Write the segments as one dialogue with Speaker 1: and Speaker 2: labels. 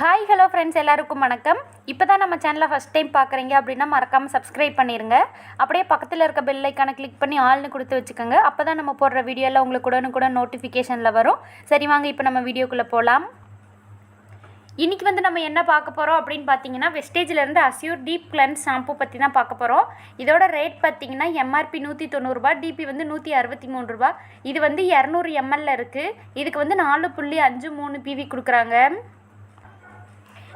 Speaker 1: Hi hello friends, எல்லாருக்கும் வணக்கம். இப்போ தான் நம்ம சேனலை ஃபஸ்ட் டைம் பார்க்குறீங்க அப்படின்னா மறக்காமல் சப்ஸ்கிரைப் பண்ணிடுங்க. அப்படியே பக்கத்தில் இருக்க பெல் ஐக்கானை கிளிக் பண்ணி ஆல்னு கொடுத்து வச்சுக்கோங்க. அப்போ தான் நம்ம போடுற வீடியோவில் உங்களுக்கு உடனுக்குடன் நோட்டிஃபிகேஷனில் வரும். சரி வாங்க, இப்போ நம்ம வீடியோக்குள்ளே போகலாம். இன்றைக்கி நம்ம என்ன பார்க்க போகிறோம் அப்படின்னு பார்த்தீங்கன்னா, வெஸ்டேஜிலேருந்து அஸ்யூர் டீப் கிளென்ஸ் ஷாம்பு பற்றி தான் பார்க்க போகிறோம். இதோட ரேட் பார்த்தீங்கன்னா எம்ஆர்பி 190 டிபி 163. இது 200 ml இருக்குது. இதுக்கு 4.53 PV கொடுக்குறாங்க.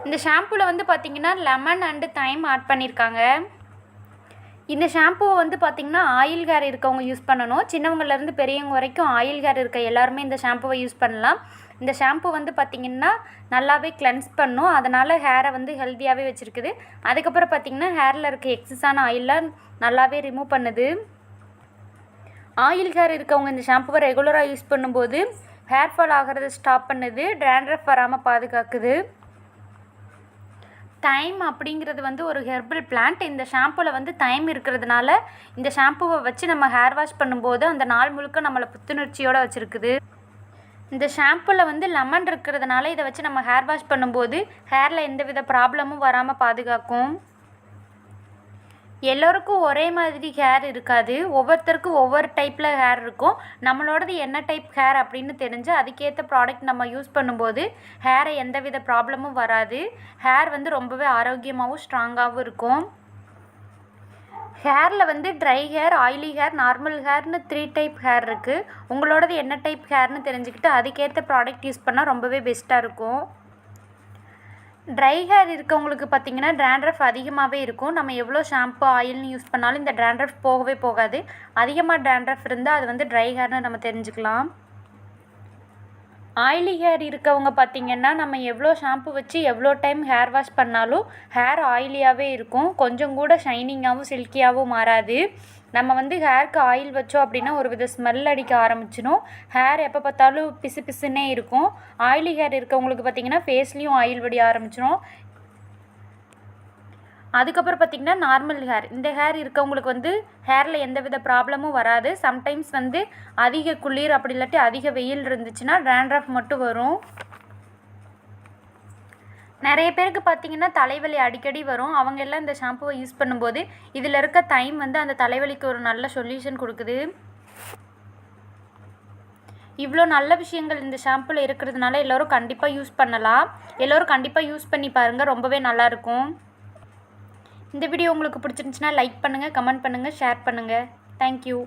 Speaker 1: இந்த ஷாம்புவில் பார்த்தீங்கன்னா லெமன் அண்டு தைம் ஆட் பண்ணியிருக்காங்க. இந்த ஷாம்புவை பார்த்தீங்கன்னா ஆயில் ஹேர் இருக்கவங்க யூஸ் பண்ணணும். சின்னவங்கலேருந்து பெரியவங்க வரைக்கும் ஆயில் ஹேர் இருக்க எல்லாருமே இந்த ஷாம்புவை யூஸ் பண்ணலாம். இந்த ஷாம்பு பார்த்திங்கன்னா நல்லாவே கிளென்ஸ் பண்ணும். அதனால் ஹேரை ஹெல்த்தியாகவே வச்சுருக்குது. அதுக்கப்புறம் பார்த்திங்கன்னா ஹேரில் இருக்க எக்ஸஸான ஆயிலெலாம் நல்லாவே ரிமூவ் பண்ணுது. ஆயில் ஹேர் இருக்கவங்க இந்த ஷாம்புவை ரெகுலராக யூஸ் பண்ணும்போது ஹேர் ஃபால் ஆகிறத ஸ்டாப் பண்ணுது. டேண்ட்ரஃப் வராமல் பாதுகாக்குது. தைம் அப்படிங்கிறது ஒரு ஹெர்பல் பிளான்ட். இந்த ஷாம்புவில் தைம் இருக்கிறதுனால இந்த ஷாம்புவை வச்சு நம்ம ஹேர் வாஷ் பண்ணும்போது அந்த நாள் முழுக்க நம்மளை புத்துணர்ச்சியோடு வச்சுருக்குது. இந்த ஷாம்புவில் லெமன் இருக்கிறதுனால இதை வச்சு நம்ம ஹேர் வாஷ் பண்ணும்போது ஹேரில் எந்தவித ப்ராப்ளமும் வராமல் பாதுகாக்கும். எல்லோருக்கும் ஒரே மாதிரி ஹேர் இருக்காது. ஒவ்வொருத்தருக்கும் ஒவ்வொரு டைப்பில் ஹேர் இருக்கும். நம்மளோடது என்ன டைப் ஹேர் அப்படின்னு தெரிஞ்சு அதுக்கேற்ற ப்ராடக்ட் நம்ம யூஸ் பண்ணும்போது ஹேரை எந்தவித ப்ராப்ளமும் வராது. ஹேர் ரொம்பவே ஆரோக்கியமாகவும் ஸ்ட்ராங்காகவும் இருக்கும். ஹேரில் dry hair, oily hair, normal ஹேர்னு 3 டைப் ஹேர் இருக்குது. உங்களோடது என்ன டைப் ஹேர்னு தெரிஞ்சுக்கிட்டு அதுக்கேற்ற ப்ராடக்ட் யூஸ் பண்ணால் ரொம்பவே பெஸ்ட்டாக இருக்கும். ட்ரை ஹேர் இருக்கவங்களுக்கு பார்த்திங்கன்னா டேண்ட்ரஃப் அதிகமாகவே இருக்கும். நம்ம எவ்வளோ ஷாம்பு ஆயில்னு யூஸ் பண்ணாலும் இந்த டேண்ட்ரஃப் போகவே போகாது. அதிகமாக டேண்ட்ரஃப் இருந்தால் அது ட்ரை ஹேர்னு நம்ம தெரிஞ்சுக்கலாம். ஆயிலி ஹேர் இருக்கவங்க பார்த்திங்கன்னா நம்ம எவ்வளோ ஷாம்பு வச்சு எவ்வளோ டைம் ஹேர் வாஷ் பண்ணாலும் ஹேர் ஆயிலியாகவே இருக்கும். கொஞ்சம் கூட ஷைனிங்காகவும் சில்கியாகவும் மாறாது. நம்ம ஹேருக்கு ஆயில் வச்சோம் அப்படின்னா ஒரு வித ஸ்மெல் அடிக்க ஆரம்பிச்சிடும். ஹேர் எப்போ பார்த்தாலும் பிசு பிசுன்னே இருக்கும். ஆயிலி ஹேர் இருக்கவங்களுக்கு பார்த்திங்கன்னா ஃபேஸ்லேயும் ஆயில் வடிய ஆரம்பிச்சிடும். அதுக்கப்புறம் பார்த்திங்கன்னா நார்மல் ஹேர், இந்த ஹேர் இருக்கவங்களுக்கு ஹேரில் எந்தவித ப்ராப்ளமும் வராது. சம்டைம்ஸ் அதிக குளிர் அப்படி இல்லாட்டி அதிக வெயில் இருந்துச்சுன்னா டேண்ட்ரஃப் மட்டும் வரும். நிறைய பேருக்கு பார்த்திங்கன்னா தலைவலி அடிக்கடி வரும். அவங்க எல்லாம் இந்த ஷாம்புவை யூஸ் பண்ணும்போது இதில் இருக்க தைம் அந்த தலைவலிக்கு ஒரு நல்ல சொல்யூஷன் கொடுக்குது. இவ்வளோ நல்ல விஷயங்கள் இந்த ஷாம்புவில் இருக்கிறதுனால எல்லோரும் கண்டிப்பாக யூஸ் பண்ணலாம். எல்லோரும் கண்டிப்பாக யூஸ் பண்ணி பாருங்கள், ரொம்பவே நல்லாயிருக்கும். இந்த வீடியோ உங்களுக்கு பிடிச்சிருந்துச்சுன்னா லைக் பண்ணுங்கள், கமெண்ட் பண்ணுங்கள், ஷேர் பண்ணுங்கள். தேங்க்யூ.